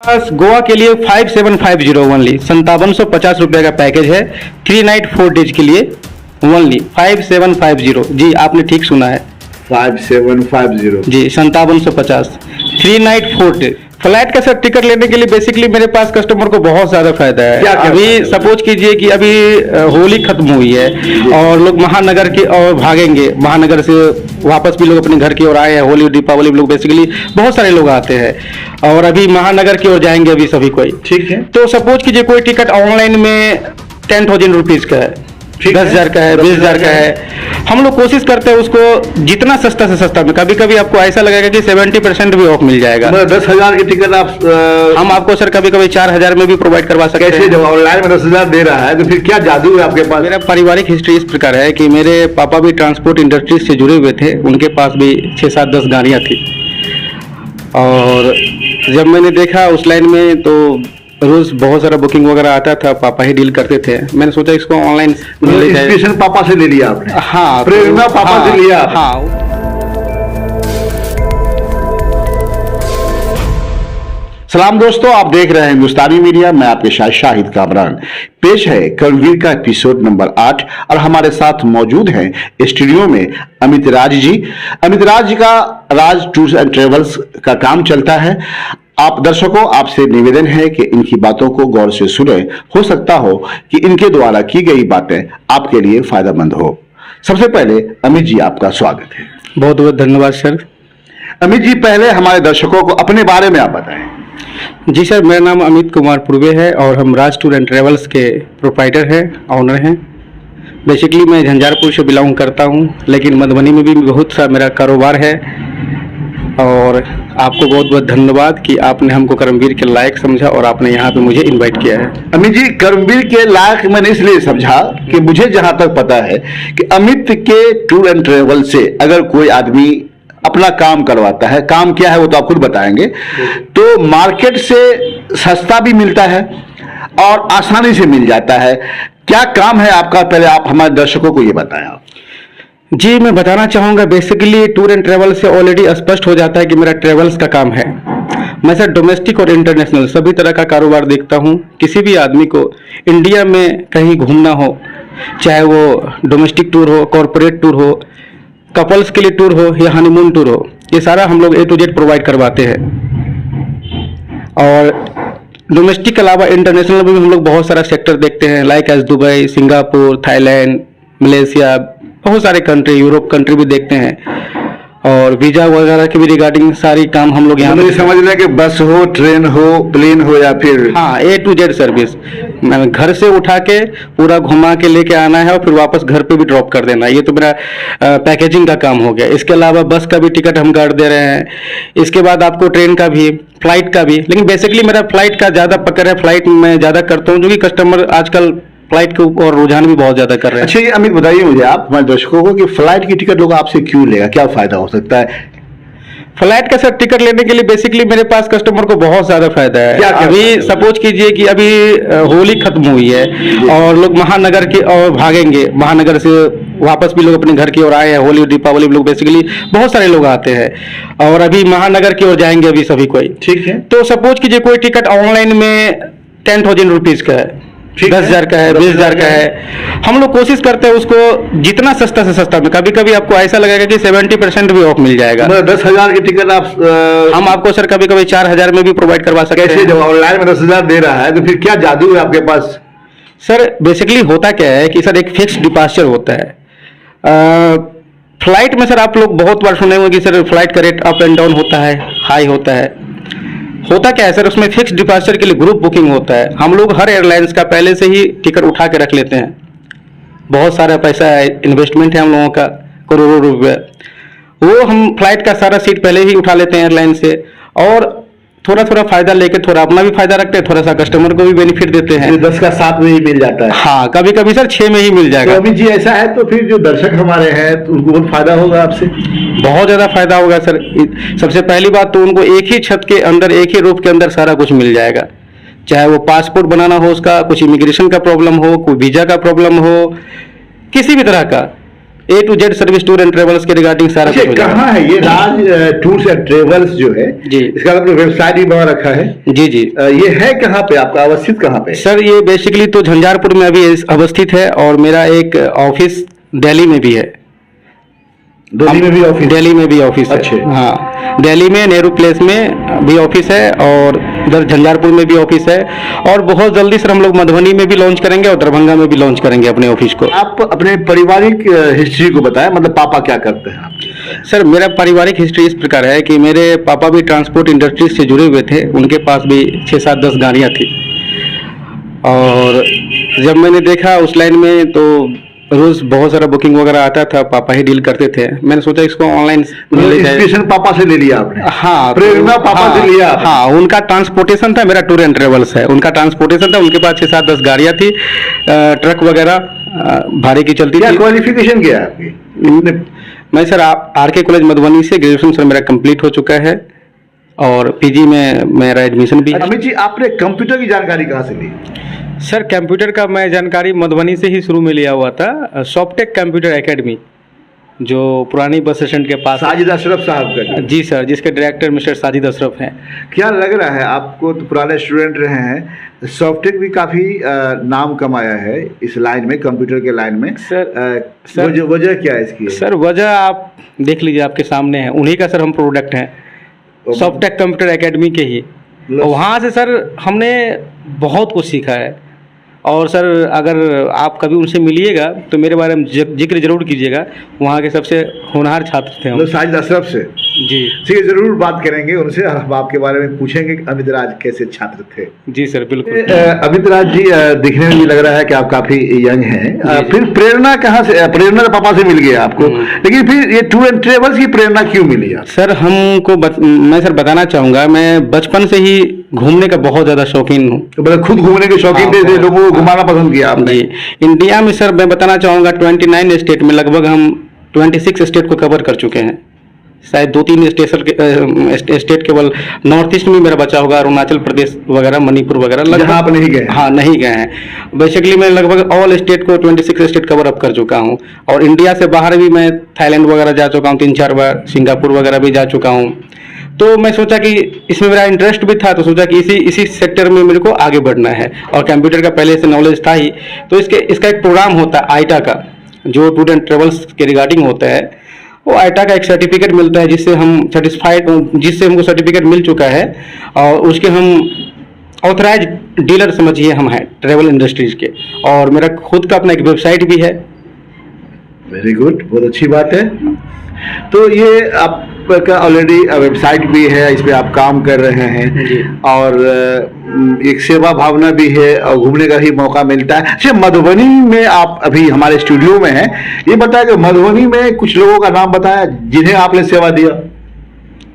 गोवा के लिए 5750 ओनली 5750 रुपये का पैकेज है। 3 नाइट 4 डेज के लिए ओनली 5750। जी आपने ठीक सुना है, 5750 जी 5750। 3 नाइट 4 डे फ्लाइट का सर टिकट लेने के लिए बेसिकली मेरे पास कस्टमर को बहुत ज्यादा फायदा है। क्या अभी सपोज कीजिए कि अभी होली खत्म हुई है और लोग महानगर की और भागेंगे, महानगर से वापस भी लोग अपने घर की ओर आए हैं। होली दीपावली लोग बेसिकली बहुत सारे लोग आते हैं और अभी महानगर की ओर जाएंगे अभी सभी कोई। ठीक है, तो सपोज कीजिए कोई टिकट ऑनलाइन में 10,000 रुपीज का है, 10,000 का है, 20,000 का है। हम लोग कोशिश करते हैं उसको जितना सस्ता से सस्ता में। कभी कभी आपको ऐसा लगेगा कि 70% भी ऑफ मिल जाएगा। 10,000 की टिकट आप हम आपको सर कभी कभी 4,000 में भी प्रोवाइड करवा सकते हैं। कैसे? जब ऑनलाइन में 10,000 दे रहा है तो फिर क्या जादू है आपके पास? मेरा पारिवारिक हिस्ट्री इस प्रकार है कि मेरे पापा भी ट्रांसपोर्ट इंडस्ट्री से जुड़े हुए थे। उनके पास भी 6, 7, 10 गाड़ियाँ थी और जब मैंने देखा उस लाइन में तो रोज बहुत सारा बुकिंग वगैरह आता था, पापा ही डील करते थे। मैंने सोचा इसको ऑनलाइन इंस्पिरेशन पापा से ले लिया आपने? हाँ, प्रेरणा पापा से लिया? हाँ। सलाम दोस्तों, आप देख रहे हैं हिंदुस्तानी मीडिया। मैं आपके साथ शाहिद कामरान। पेश है कर्मवीर का एपिसोड नंबर 8 और हमारे साथ मौजूद हैं स्टूडियो में अमित राज जी। अमित राज जी का राज टूर्स एंड ट्रेवल्स का काम चलता है। आप दर्शकों, आपसे निवेदन है कि इनकी बातों को गौर से सुने। हो सकता हो कि इनके द्वारा की गई बातें आपके लिए फायदेमंद हो। सबसे पहले अमित जी, आपका स्वागत है। बहुत बहुत धन्यवाद सर। अमित जी, पहले हमारे दर्शकों को अपने बारे में आप बताएं। जी सर, मेरा नाम अमित कुमार पूर्वे है और हम राज टूर एंड ट्रेवल्स के प्रोप्राइटर हैं, ऑनर हैं। बेसिकली मैं झंझारपुर से बिलोंग करता हूं, लेकिन मधुबनी में भी बहुत सा मेरा कारोबार है। और आपको बहुत बहुत धन्यवाद कि आपने हमको कर्मवीर के लायक समझा और आपने यहाँ पे मुझे इनवाइट किया है। अमित जी, कर्मवीर के लायक मैंने इसलिए समझा कि मुझे जहां तक पता है कि अमित के टूर एंड ट्रेवल से अगर कोई आदमी अपना काम करवाता है, काम क्या है वो तो आप खुद बताएंगे, तो मार्केट से सस्ता भी मिलता है और आसानी से मिल जाता है। क्या काम है आपका? पहले आप हमारे दर्शकों को ये बताएं। आप जी, मैं बताना चाहूँगा बेसिकली टूर एंड ट्रेवल से ऑलरेडी स्पष्ट हो जाता है कि मेरा ट्रेवल्स का काम है। मैं सर डोमेस्टिक और इंटरनेशनल सभी तरह का कारोबार देखता हूँ। किसी भी आदमी को इंडिया में कहीं घूमना हो, चाहे वो डोमेस्टिक टूर हो, कॉरपोरेट टूर हो, कपल्स के लिए टूर हो या हनीमून टूर हो, ये सारा हम लोग A to Z प्रोवाइड करवाते हैं। और डोमेस्टिक के अलावा इंटरनेशनल में भी हम लोग बहुत सारा सेक्टर देखते हैं, like as Dubai, Singapore, Thailand, Malaysia, बहुत सारे कंट्री, यूरोप कंट्री भी देखते हैं। और वीजा वगैरह के भी रिगार्डिंग सारी काम हम लोग यहाँ मुझे समझ लें कि बस हो, ट्रेन हो, प्लेन हो या फिर हाँ A to Z सर्विस। घर से उठा के पूरा घुमा के लेके आना है और फिर वापस घर पे भी ड्रॉप कर देना। ये तो मेरा पैकेजिंग का काम हो गया। इसके अलावा बस का भी टिकट हम काट दे रहे हैं। इसके बाद आपको ट्रेन का भी, फ्लाइट का भी। लेकिन बेसिकली मेरा फ्लाइट का ज़्यादा पकड़ है, फ्लाइट मैं ज़्यादा करता हूँ, जो कि कस्टमर आजकल फ्लाइट के ऊपर रुझान भी बहुत ज्यादा कर रहे हैं। अच्छा, ये अमित बताइए मुझे आप, हमारे दर्शकों को, कि फ्लाइट की टिकट लोग आपसे क्यों लेगा? क्या फायदा हो सकता है? फ्लाइट का सर टिकट लेने के लिए बेसिकली मेरे पास कस्टमर को बहुत ज्यादा फायदा है। अभी सपोज कीजिए कि अभी होली खत्म हुई है और लोग महानगर की और भागेंगे, महानगर से वापस भी लोग अपने घर की ओर आए हैं। होली दीपावली लोग बेसिकली बहुत सारे लोग आते हैं और अभी महानगर की ओर जाएंगे अभी सभी कोई। ठीक है, तो सपोज कीजिए कोई टिकट ऑनलाइन में 10,000 रुपीज का है, 10,000 का है, 20,000 का है। हम लोग कोशिश करते हैं उसको जितना सस्ता से सस्ता में। कभी कभी आपको ऐसा लगेगा कि 70% भी ऑफ मिल जाएगा। 10,000 की टिकट आप हम आपको सर कभी कभी 4,000 में भी प्रोवाइड करवा सकते हैं। कैसे? जब ऑनलाइन में 10,000 दे रहा है तो फिर क्या जादू है आपके पास? सर बेसिकली होता क्या है कि सर एक फिक्स डिपार्चर होता है। फ्लाइट में सर आप लोग बहुत बार सुने होंगे कि सर फ्लाइट का रेट अप एंड डाउन होता है, हाई होता है। होता क्या है सर, उसमें फिक्स डिपार्चर के लिए ग्रुप बुकिंग होता है। हम लोग हर एयरलाइंस का पहले से ही टिकट उठा के रख लेते हैं। बहुत सारा पैसा है, इन्वेस्टमेंट है हम लोगों का, करोड़ों रुपए। वो हम फ्लाइट का सारा सीट पहले ही उठा लेते हैं एयरलाइन से और थोड़ा थोड़ा फायदा लेके थोड़ा अपना भी फायदा रखते हैं, थोड़ा सा कस्टमर को भी बेनिफिट देते हैं। 10 का 7 में ही मिल जाता है। हाँ, कभी कभी सर 6 में ही मिल जाएगा। तो अमित जी, ऐसा है तो फिर जो दर्शक हमारे हैं तो उनको बहुत फायदा होगा आपसे? बहुत ज्यादा फायदा होगा सर। सबसे पहली बात तो उनको एक ही छत के अंदर, एक ही रूफ के अंदर सारा कुछ मिल जाएगा। चाहे वो पासपोर्ट बनाना हो, उसका कुछ इमिग्रेशन का प्रॉब्लम हो, कोई वीजा का प्रॉब्लम हो, किसी भी तरह का A to Z service tour and travels के रिगार्डिंग सारा कुछ हो जाएगा। कहाँ है ये राज टूर्स एंड ट्रेवल्स जो है जी। इसका आपने वेबसाइट भी बना रखा है? जी जी ये है कहाँ पे, आपका अवस्थित कहाँ पे? सर, ये बेसिकली तो झंझारपुर में अभी अवस्थित है और मेरा एक ऑफिस दिल्ली में भी है। दिल्ली में भी ऑफिस? दिल्ली में भी ऑफिस है। अच्छे। हाँ, दिल्ली में नेहरू प्लेस में भी ऑफिस है और उधर झंझारपुर में भी ऑफिस है और बहुत जल्दी सर हम लोग मधुबनी में भी लॉन्च करेंगे और दरभंगा में भी लॉन्च करेंगे अपने ऑफिस को। आप अपने पारिवारिक हिस्ट्री को बताएं, मतलब पापा क्या करते हैं आपके? सर, मेरा पारिवारिक हिस्ट्री इस प्रकार है कि मेरे पापा भी ट्रांसपोर्ट इंडस्ट्री से जुड़े हुए थे। उनके पास भी 6-7-10 गाड़ियाँ थी और जब मैंने देखा उस लाइन में तो रोज बहुत सारा बुकिंग वगैरह आता था, पापा ही डील करते थे। मैंने सोचा इसको ऑनलाइन ले जाए। इंस्पिरेशन पापा से ले लिया आपने? हाँ, प्रेरणा पापा से लिया आपने? हाँ, उनका ट्रांसपोर्टेशन था, मेरा टूर एंड ट्रेवल्स है। उनका ट्रांसपोर्टेशन था, उनके पास 6-7-10 गाड़ियाँ थी, ट्रक वगैरह भाड़े की चलती क्या थी। क्वालिफिकेशन क्या है आपकी? मैं सर आर के कॉलेज मधुबनी से ग्रेजुएशन सर मेरा कंप्लीट हो चुका है और पीजी में मेरा एडमिशन भी है। अमित जी, आपने कंप्यूटर की जानकारी कहाँ से ली? सर, कंप्यूटर का मैं जानकारी मधुबनी से ही शुरू में लिया हुआ था। सॉफ्टेक कंप्यूटर एकेडमी जो पुरानी बस स्टैंड के पास। साजिद अशरफ साहब का? जी सर, जिसके डायरेक्टर मिस्टर साजिद अशरफ हैं। क्या लग रहा है आपको, तो पुराने स्टूडेंट रहे हैं, सॉफ्टेक भी काफी नाम कमाया है इस लाइन में, कंप्यूटर के लाइन में। सर, वजह क्या है इसकी? सर, वजह आप देख लीजिए, आपके सामने है। उन्हीं का सर हम प्रोडक्ट हैं, सॉफ्टेक कंप्यूटर एकेडमी के ही। और वहाँ से सर हमने बहुत कुछ सीखा है। और सर, अगर आप कभी उनसे मिलिएगा तो मेरे बारे में जिक्र जरूर कीजिएगा। वहाँ के सबसे होनहार छात्र थे हम। साजिद अशरफ से? जी ठीक है, जरूर बात करेंगे उनसे, हम आपके बारे में पूछेंगे कि अमित राज कैसे छात्र थे। जी सर, बिल्कुल। अमित राज जी, दिखने में भी लग रहा है कि आप काफी यंग हैं। फिर प्रेरणा कहाँ से? प्रेरणा तो पापा से मिल गया आपको, लेकिन फिर ये टूर एंड ट्रेवल्स की प्रेरणा क्यों मिली आप? सर, मैं सर बताना चाहूँगा, मैं बचपन से ही घूमने का बहुत ज़्यादा शौकीन हूँ। तो मतलब खुद घूमने के शौकीन थे, लोगों को घुमाना पसंद किया आपने? जी, इंडिया में सर मैं बताना चाहूँगा 29 स्टेट में लगभग हम 26 स्टेट को कवर कर चुके हैं। शायद 2-3 स्टेट केवल नॉर्थ ईस्ट में मेरा बचा होगा, अरुणाचल प्रदेश वगैरह, मणिपुर वगैरह लगभग। आप नहीं गए? हाँ, नहीं गए हैं। बेसिकली मैं लगभग ऑल स्टेट को 26 स्टेट कवर अप कर चुका हूँ और इंडिया से बाहर भी मैं थाईलैंड वगैरह जा चुका हूँ 3-4 बार, सिंगापुर वगैरह भी जा चुका हूँ। तो मैं सोचा कि इसमें मेरा इंटरेस्ट भी था, तो सोचा कि इसी सेक्टर में मेरे को आगे बढ़ना है और कंप्यूटर का पहले से नॉलेज था ही। तो इसका एक प्रोग्राम होता है आईटा का, जो टूर एंड ट्रेवल्स के रिगार्डिंग होता है। वो आईटा का एक सर्टिफिकेट मिलता है जिससे हमको सर्टिफिकेट मिल चुका है और उसके हम ऑथराइज डीलर समझिए हम हैं ट्रेवल इंडस्ट्रीज के। और मेरा खुद का अपना एक वेबसाइट भी है। वेरी गुड, बहुत अच्छी बात है। तो ये आपका ऑलरेडी वेबसाइट भी है, इस पे आप काम कर रहे हैं और एक सेवा भावना भी है और घूमने का ही मौका मिलता है। अच्छा, मधुबनी में आप अभी हमारे स्टूडियो में हैं, ये बताया कि मधुबनी में कुछ लोगों का नाम बताया जिन्हें आपने सेवा दिया।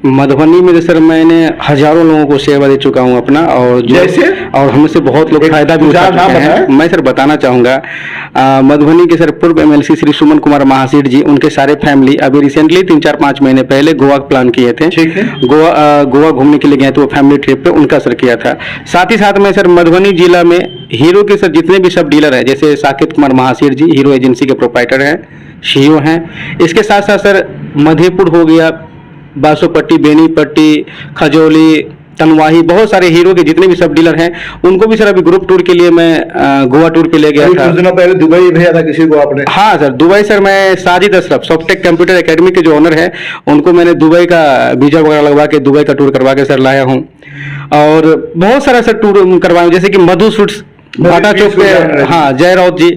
मधुबनी में सर मैंने हजारों लोगों को सेवा दे चुका हूं अपना, और जैसे और हमसे बहुत लोग फायदा भी उठा चुके हैं। मैं सर बताना चाहूंगा, मधुबनी के सर पूर्व एमएलसी श्री सुमन कुमार महासेठ जी, उनके सारे फैमिली अभी रिसेंटली 3-4-5 महीने पहले गोवा प्लान किए थे। ठीक है। गोवा घूमने के लिए गए थे, वो फैमिली ट्रिप पे उनका सर किया था। साथ ही साथ में सर मधुबनी जिला में हीरो के सर जितने भी सब डीलर है, जैसे साकेत कुमार महासेठ जी हीरो एजेंसी के प्रोप्राइटर हैं, सीईओ हैं। इसके साथ साथ सर मधेपुर हो गया, बासोपट्टी, बेनीपट्टी, खजौली, तनवाही, बहुत सारे हीरो के जितने भी सब डीलर हैं उनको भी सर अभी ग्रुप टूर के लिए मैं गोवा टूर के लिए गया था। कुछ दिनों पहले दुबई भेजा था किसी को आपने? हाँ सर, दुबई सर मैं Sajid Ashraf Softech computer academy के जो ओनर है उनको मैंने दुबई का वीजा वगैरह लगवा के दुबई का टूर करवा के सर लाया हूँ। और बहुत सारा सर टूर करवाया, जैसे कि मधु सूट्स भाटा चौक पे, हाँ, जय राउत जी,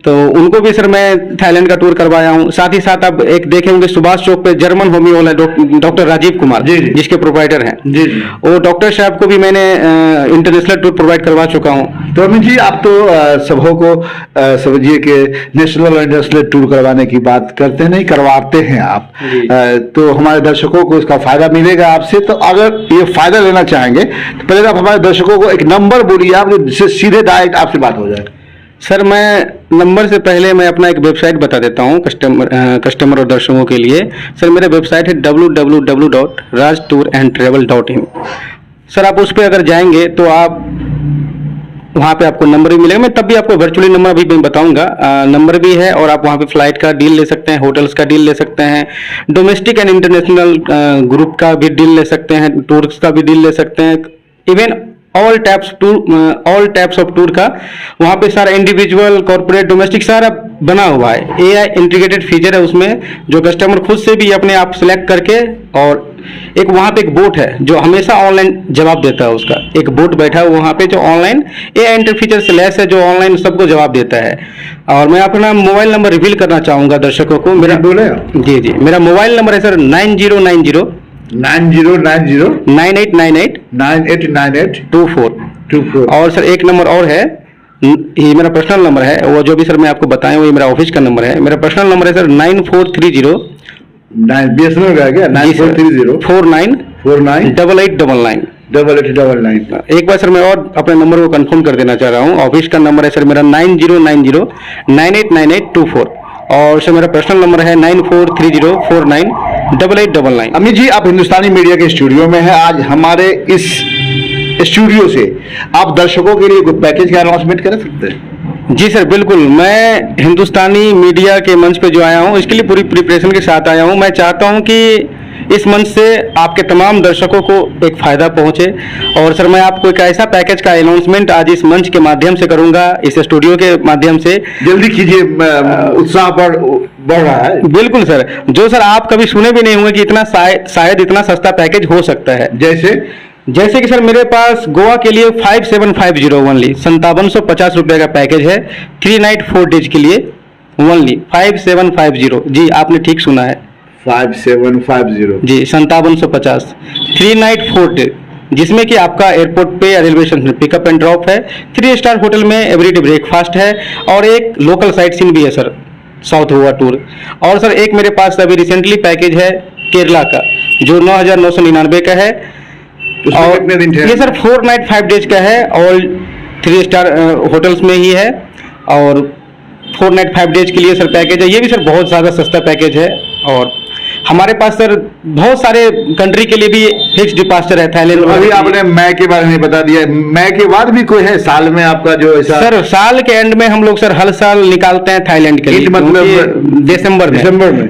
तो उनको भी सर मैं थाईलैंड का टूर करवाया हूँ। साथ ही साथ आप एक देखे होंगे सुभाष चौक पे जर्मन होमी वाला डॉक्टर राजीव कुमार जी, जिसके प्रोवाइडर हैं जी, वो डॉक्टर साहब को भी मैंने इंटरनेशनल टूर प्रोवाइड करवा चुका हूँ। तो अमित जी, आप तो सबों को समझिए कि नेशनल और इंटरनेशनल टूर करवाने की बात करते नहीं, करवाते हैं आप। तो हमारे दर्शकों को इसका फायदा मिलेगा आपसे। तो अगर ये फायदा लेना चाहेंगे तो पहले आप हमारे दर्शकों को एक नंबर बोलिए आप, जिससे सीधे डायरेक्ट आपसे बात हो जाए। सर, मैं नंबर से पहले मैं अपना एक वेबसाइट बता देता हूँ कस्टमर और दर्शकों के लिए। सर, मेरा वेबसाइट है www.rajtourandtravel.in। सर, आप उस पर अगर जाएंगे तो आप वहाँ पे आपको नंबर भी मिलेगा, मैं तब भी आपको वर्चुअली नंबर अभी मैं बताऊंगा। नंबर भी है और आप वहाँ पे फ्लाइट का डील ले सकते हैं, होटल्स का डील ले सकते हैं, डोमेस्टिक एंड इंटरनेशनल ग्रुप का भी डील ले सकते हैं, टूर्स का भी डील ले सकते हैं, even all types of tour का वहाँ पे सारा इंडिविजुअल, कॉर्पोरेट, डोमेस्टिक सारा बना हुआ है। एआई इंटीग्रेटेड फीचर है उसमें, जो कस्टमर खुद से भी अपने आप सेलेक्ट करके, और एक वहाँ पे एक बोट है जो हमेशा ऑनलाइन जवाब देता है, उसका एक बोट बैठा है वहाँ पे जो ऑनलाइन एआई इंटरफीचर से लैस है, जो ऑनलाइन सबको जवाब देता है। और मैं अपना मोबाइल नंबर रिवील करना चाहूँगा दर्शकों को। मेरा बोले जी, मेरा मोबाइल नंबर है सर 9090 9898 24। और सर एक नंबर और है, ये मेरा पर्सनल नंबर है, वो जो भी सर मैं आपको बताया वो मेरा ऑफिस का नंबर है। मेरा पर्सनल नंबर है सर 9430 BSNL का क्या 9430 49 8899। 8899। एक बार सर मैं और अपने नंबर को कंफर्म कर देना चाह रहा हूँ। ऑफिस का नंबर है सर मेरा 9090 989824, और सर मेरा पर्सनल नंबर है 9430 49 8899। अमित जी, आप हिंदुस्तानी मीडिया के स्टूडियो में हैं। आज हमारे इस स्टूडियो से आप दर्शकों के लिए कोई पैकेज का अनाउंसमेंट कर सकते हैं? जी सर, बिल्कुल। मैं हिंदुस्तानी मीडिया के मंच पे जो आया हूँ, इसके लिए पूरी प्रिपरेशन के साथ आया हूँ। मैं चाहता हूँ कि इस मंच से आपके तमाम दर्शकों को एक फायदा पहुंचे, और सर मैं आपको एक ऐसा पैकेज का अनाउंसमेंट आज इस मंच के माध्यम से करूंगा, इस स्टूडियो के माध्यम से। जल्दी कीजिए, उत्साह बढ़ रहा है। बिल्कुल सर, जो सर आप कभी सुने भी नहीं होंगे कि इतना शायद इतना सस्ता पैकेज हो सकता है। जैसे कि सर मेरे पास गोवा के लिए 5750 ओनली 5750 रुपये का पैकेज है, 3 नाइट 4 डेज के लिए ओनली 5750। जी आपने ठीक सुना है, 5750 जी 5750, 3 नाइट 4 डे, जिसमें कि आपका एयरपोर्ट पे या railway station pickup and drop है, 3 स्टार होटल में एवरीडे ब्रेकफास्ट है, और एक लोकल साइट सीन भी है सर, साउथ गोवा टूर। और सर एक मेरे पास अभी रिसेंटली पैकेज है केरला का, जो 9999 का है, और ये सर 4 नाइट 5 डेज का है, ऑल 3 स्टार होटल्स में ही है, और 4 नाइट 5 डेज के लिए सर पैकेज है। ये भी सर बहुत ज़्यादा सस्ता पैकेज है। और हमारे पास सर बहुत सारे कंट्री के लिए भी फिक्स डिपार्चर है, थाईलैंड। अभी आपने मई के बारे में बता दिया, मई के बाद भी कोई है साल में आपका जो ऐसा? सर साल के एंड में हम लोग सर हर साल निकालते हैं थाईलैंड के लिए, मतलब दिसंबर में,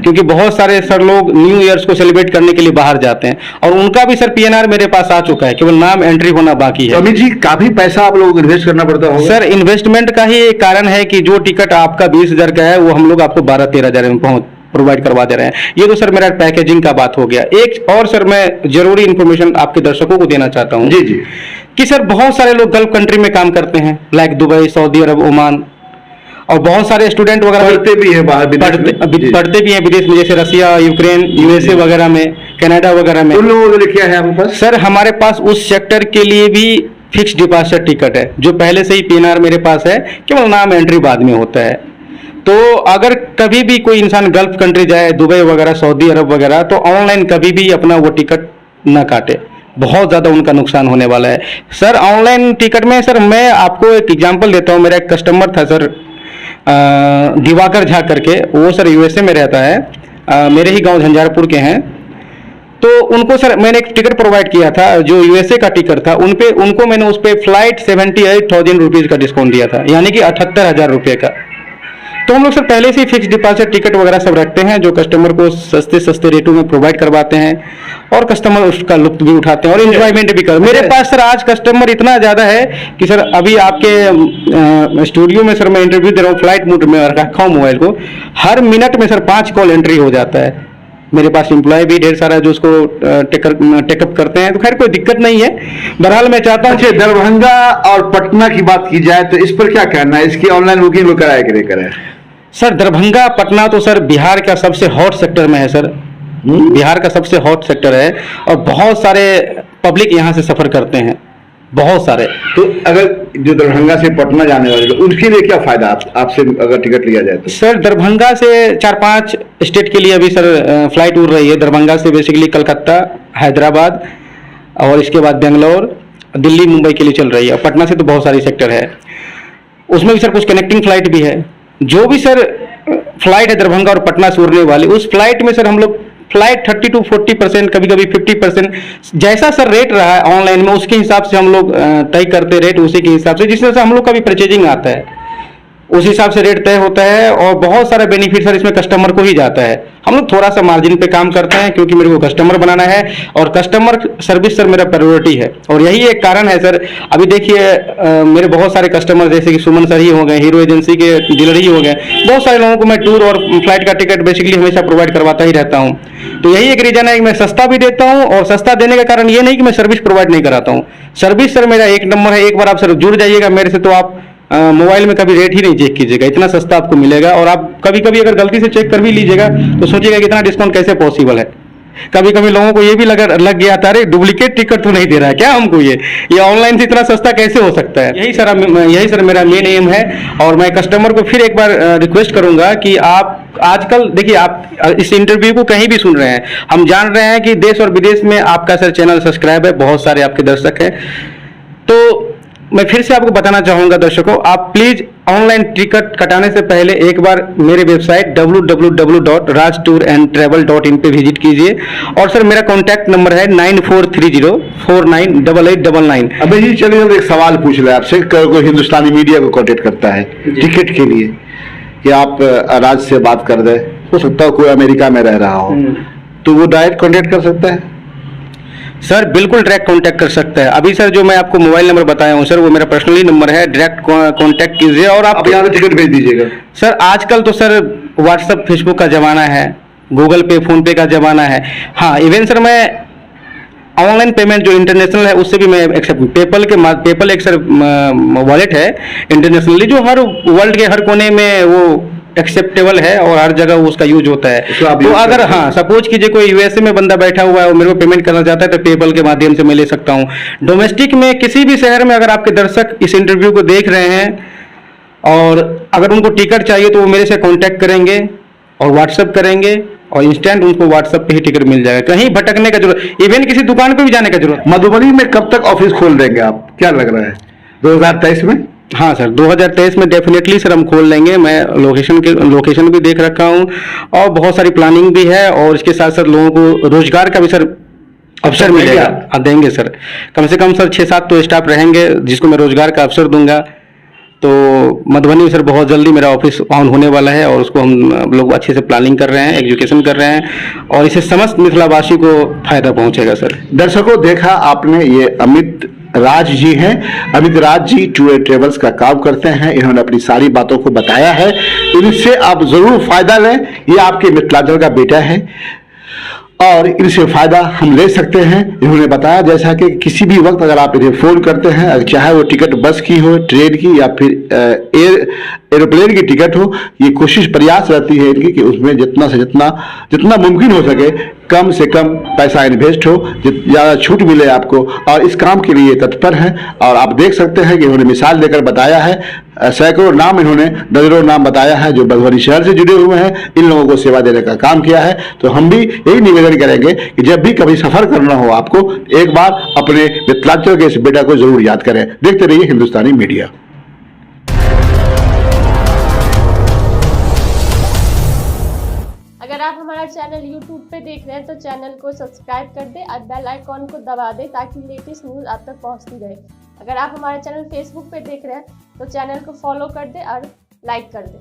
क्योंकि बहुत सारे सर लोग न्यू ईयर्स को सेलिब्रेट करने के लिए बाहर जाते हैं, और उनका भी सर पीएनआर मेरे पास आ चुका है, केवल नाम एंट्री होना बाकी है। अमित जी, काफी पैसा आप लोगों को इन्वेस्ट करना पड़ता होगा? सर इन्वेस्टमेंट का ही एक कारण है कि जो टिकट आपका 20,000 का है, वो हम लोग आपको 12-13 हजार में प्रोवाइड करवा दे रहे हैं। ये तो सर मेरा पैकेजिंग का बात हो गया। एक और सर मैं जरूरी इंफॉर्मेशन आपके दर्शकों को देना चाहता हूँ, जी कि सर बहुत सारे लोग गल्फ कंट्री में काम करते हैं, लाइक दुबई, सऊदी अरब, ओमान, और बहुत सारे स्टूडेंट वगैरह पढ़ते भी हैं बाहर, पढ़ते भी हैं विदेश में, जैसे रसिया, यूक्रेन, यूएसए वगैरह में, कनाडा वगैरह में। उन लोगों के लिए क्या है आपके पास? सर हमारे पास उस सेक्टर के लिए भी फिक्स डिपार्चर टिकट है, जो पहले से ही पीएनआर मेरे पास है, केवल नाम एंट्री बाद में होता है। तो अगर कभी भी कोई इंसान गल्फ कंट्री जाए, दुबई वगैरह, सऊदी अरब वगैरह, तो ऑनलाइन कभी भी अपना वो टिकट न काटे, बहुत ज़्यादा उनका नुकसान होने वाला है। सर ऑनलाइन टिकट में सर मैं आपको एक एग्जांपल देता हूँ। मेरा एक कस्टमर था सर, दिवाकर झा करके, वो सर यूएसए में रहता है, मेरे ही गांव झंझारपुर के हैं। तो उनको सर मैंने एक टिकट प्रोवाइड किया था, जो यूएसए का टिकट था, उनको मैंने उस पर फ्लाइट 78,000 रुपीज़ का डिस्काउंट दिया था, यानी कि 78,000 रुपये का। तो हम लोग सर पहले से ही फिक्स डिपार्चर टिकट वगैरह सब रखते हैं, जो कस्टमर को सस्ते रेटों में प्रोवाइड करवाते हैं, और कस्टमर उसका लुत्फ भी उठाते हैं और एंजॉयमेंट भी करते हैं। मेरे पास सर आज कस्टमर इतना ज़्यादा है कि सर अभी आपके स्टूडियो में सर मैं इंटरव्यू दे रहा हूँ, फ्लाइट मोड में रखा हूँ मोबाइल को, हर मिनट में सर 5 कॉल एंट्री हो जाता है। मेरे पास एम्प्लॉय भी ढेर सारा जो उसको टेकअप करते हैं, तो खैर कोई दिक्कत नहीं है। बहरहाल मैं चाहता हूँ। दरभंगा और पटना की बात की जाए तो इस पर क्या कहना है? इसकी ऑनलाइन बुकिंग लोग कराए कि नहीं कराए? सर दरभंगा पटना तो सर बिहार का सबसे हॉट सेक्टर में है सर, बिहार का सबसे हॉट सेक्टर है, और बहुत सारे पब्लिक यहाँ से सफर करते हैं, बहुत सारे। तो अगर जो दरभंगा से पटना जाने वाले लोग, उनके लिए क्या फायदा आपसे अगर टिकट लिया जाए तो? सर दरभंगा से 4-5 स्टेट के लिए अभी सर फ्लाइट उड़ रही है। दरभंगा से बेसिकली कलकत्ता, हैदराबाद, और इसके बाद बेंगलोर, दिल्ली, मुंबई के लिए चल रही है। पटना से तो बहुत सारी सेक्टर है, उसमें भी सर कुछ कनेक्टिंग फ्लाइट भी है। जो भी सर फ्लाइट है दरभंगा और पटना से उड़ने वाली, उस फ्लाइट में सर हम लोग फ्लाइट 30 to 40%, कभी कभी 50%, जैसा सर रेट रहा है ऑनलाइन में उसके हिसाब से हम लोग तय करते रेट, उसी के हिसाब से जिस तरह से हम लोग का भी परचेजिंग आता है उस हिसाब से रेट तय होता है। और बहुत सारा बेनिफिट सर इसमें कस्टमर को ही जाता है। हम लोग थोड़ा सा मार्जिन पे काम करते हैं क्योंकि मेरे को कस्टमर बनाना है और कस्टमर सर्विस सर मेरा प्रायोरिटी है। और यही एक कारण है सर, अभी देखिए मेरे बहुत सारे कस्टमर जैसे कि सुमन सर ही हो गए, हीरो एजेंसी के डीलर ही हो गए, बहुत सारे लोगों को मैं टूर और फ्लाइट का टिकट बेसिकली हमेशा प्रोवाइड करवाता ही रहता हूँ। तो यही एक रीजन है कि मैं सस्ता भी देता हूँ और सस्ता देने का कारण ये नहीं कि मैं सर्विस प्रोवाइड नहीं कराता हूँ। सर्विस सर मेरा एक नंबर है। एक बार आप सर जुड़ जाइएगा मेरे से तो आप मोबाइल में कभी रेट ही नहीं चेक कीजिएगा, इतना सस्ता आपको मिलेगा। और आप कभी कभी अगर गलती से चेक कर भी लीजिएगा तो सोचिएगा कि इतना डिस्काउंट कैसे पॉसिबल है। कभी कभी लोगों को ये भी लग गया था, अरे डुप्लीकेट टिकट तो नहीं दे रहा है क्या हमको, ये ऑनलाइन से इतना सस्ता कैसे हो सकता है। यही सर मेरा मेन एम है। और मैं कस्टमर को फिर एक बार रिक्वेस्ट करूंगा कि आप आजकल देखिए, आप इस इंटरव्यू को कहीं भी सुन रहे हैं, हम जान रहे हैं कि देश और विदेश में आपका सर चैनल सब्सक्राइब है, बहुत सारे आपके दर्शक हैं। तो मैं फिर से आपको बताना चाहूंगा दर्शकों, आप प्लीज ऑनलाइन टिकट कटाने से पहले एक बार मेरे वेबसाइट www.rajtourandtravel.in पे विजिट कीजिए। और सर मेरा कॉन्टैक्ट नंबर है 9430498899। अबे जी चलिए हम एक सवाल पूछ रहे हैं आपसे, कोई हिंदुस्तानी मीडिया को कांटेक्ट करता है टिकट के लिए कि आप राज से बात कर दे, हो सकता है कोई अमेरिका में रह रहा हो, तो वो डायरेक्ट कांटेक्ट कर सकता है? सर बिल्कुल डायरेक्ट कांटेक्ट कर सकता है। अभी सर जो मैं आपको मोबाइल नंबर बताया हूँ सर, वो मेरा पर्सनली नंबर है, डायरेक्ट कांटेक्ट कीजिए और आप यहाँ से टिकट भेज दीजिएगा। सर आजकल तो सर व्हाट्सएप फेसबुक का जमाना है, गूगल पे फोन पे का जमाना है। हाँ, इवन सर मैं ऑनलाइन पेमेंट जो इंटरनेशनल है उससे भी मैं एक्सेप्ट, पेपल एक सर वॉलेट है इंटरनेशनली जो हर वर्ल्ड के हर कोने में वो एक्सेप्टेबल है और हर जगह उसका यूज होता है। तो अगर हाँ सपोज कीजिए कोई यूएसए में बंदा बैठा हुआ है और मेरे को पेमेंट करना चाहता है तो पेपल के माध्यम से मैं ले सकता हूँ। डोमेस्टिक में किसी भी शहर में अगर आपके दर्शक इस इंटरव्यू को देख रहे हैं और अगर उनको टिकट चाहिए तो वो मेरे से कांटेक्ट करेंगे और व्हाट्सएप करेंगे और इंस्टेंट उनको व्हाट्सएप पे ही टिकट मिल जाएगा, कहीं भटकने का जरूरत, इवन किसी दुकान पे भी जाने का जरूरत। मधुबनी में कब तक ऑफिस खोल देंगे आप, क्या लग रहा है 2023 में? हाँ सर 2023 में डेफिनेटली सर हम खोल लेंगे। मैं लोकेशन भी देख रखा हूँ और बहुत सारी प्लानिंग भी है और इसके साथ साथ लोगों को रोजगार का भी सर अवसर मिलेगा। हाँ देंगे सर, कम से कम सर 6-7 तो स्टाफ रहेंगे जिसको मैं रोजगार का अवसर दूंगा। तो मधुबनी में सर बहुत जल्दी मेरा ऑफिस ऑन होने वाला है और उसको हम लोग अच्छे से प्लानिंग कर रहे हैं, एजुकेशन कर रहे हैं और इससे समस्त मिथिलावासी को फायदा पहुंचेगा। सर दर्शकों देखा आपने, ये अमित राज जी हैं। Amit Raj ji tour and travels का काम करते हैं, इन्होंने अपनी सारी बातों को बताया है, इनसे आप जरूर फायदा लें। ये आपके मिथिलांचल का बेटा है और इनसे फायदा हम ले सकते हैं। इन्होंने बताया जैसा कि किसी भी वक्त अगर आप इन्हें फोन करते हैं, चाहे वो टिकट बस की हो, ट्रेन की या फिर एरोप्लेन की टिकट हो, ये कोशिश प्रयास रहती है इनकी कि उसमें जितना से जितना मुमकिन हो सके कम से कम पैसा इन्वेस्ट हो, ज़्यादा छूट मिले आपको, और इस काम के लिए तत्पर हैं। और आप देख सकते हैं कि इन्होंने मिसाल देकर बताया है, सैकड़ों नाम इन्होंने दर्जनों नाम बताया है जो मधुबनी शहर से जुड़े हुए हैं, इन लोगों को सेवा देने का काम किया है। तो हम भी यही निवेदन करेंगे कि जब भी कभी सफर करना हो आपको, एक बार अपने मिथिलांचल के इस बेटा को जरूर याद करें। देखते रहिए हिंदुस्तानी मीडिया। अगर आप हमारा चैनल YouTube पे देख रहे हैं तो चैनल को सब्सक्राइब कर दें और बेल आइकॉन को दबा दें ताकि लेटेस्ट न्यूज़ आप तक पहुंचती रहे। अगर आप हमारा चैनल Facebook पे देख रहे हैं तो चैनल को फॉलो कर दें और लाइक कर दें।